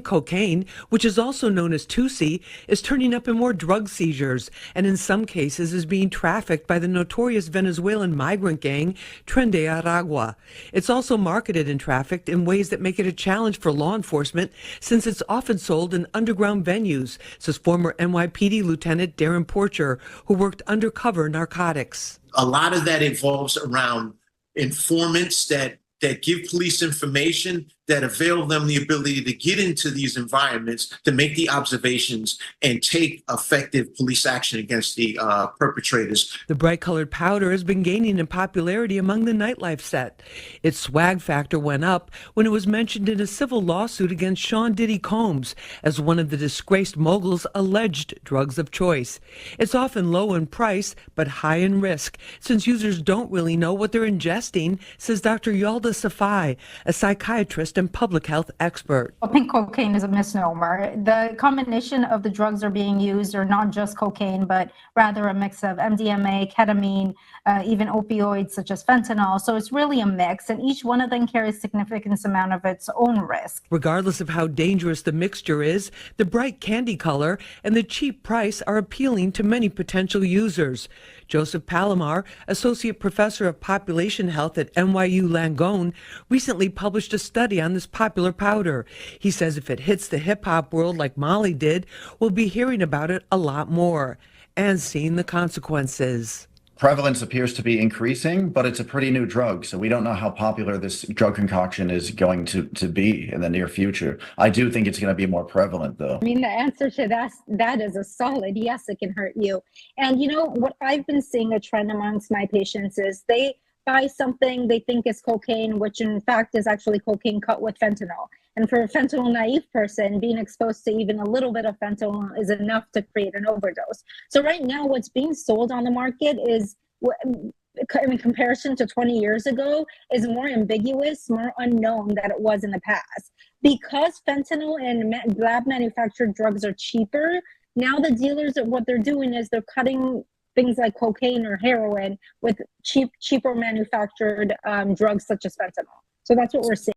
Cocaine, which is also known as Tusi, is turning up in more drug seizures and in some cases is being trafficked by the notorious Venezuelan migrant gang Trendy. It's also marketed and trafficked in ways that make it a challenge for law enforcement since it's often sold in underground venues, says former NYPD Lieutenant Darren Porcher, who worked undercover narcotics. A lot of that involves around informants that give police information, that avail them the ability to get into these environments, to make the observations and take effective police action against the perpetrators. The bright-colored powder has been gaining in popularity among the nightlife set. Its swag factor went up when it was mentioned in a civil lawsuit against Sean Diddy Combs as one of the disgraced mogul's alleged drugs of choice. It's often low in price, but high in risk, since users don't really know what they're ingesting, says Dr. Yalda Safai, a psychiatrist and public health expert. Pink cocaine is a misnomer. The combination of the drugs are being used are not just cocaine, but rather a mix of MDMA, ketamine, even opioids such as fentanyl. So it's really a mix, and each one of them carries significant amount of its own risk. Regardless of how dangerous the mixture is, the bright candy color and the cheap price are appealing to many potential users. Joseph Palomar, associate professor of population health at NYU Langone, recently published a study on this popular powder. He says if it hits the hip-hop world like Molly did, we'll be hearing about it a lot more and seeing the consequences. Prevalence appears to be increasing, but it's a pretty new drug, so we don't know how popular this drug concoction is going to be in the near future. I do think it's going to be more prevalent, though. I mean, the answer to that is a solid yes, it can hurt you. And you know, what I've been seeing a trend amongst my patients is they buy something they think is cocaine, which in fact is actually cocaine cut with fentanyl. And for a fentanyl naive person, being exposed to even a little bit of fentanyl is enough to create an overdose. So right now, what's being sold on the market is, in comparison to 20 years ago, is more ambiguous, more unknown than it was in the past. Because fentanyl and lab manufactured drugs are cheaper, now the dealers, what they're doing is they're cutting things like cocaine or heroin with cheaper manufactured drugs such as fentanyl. So that's what we're seeing.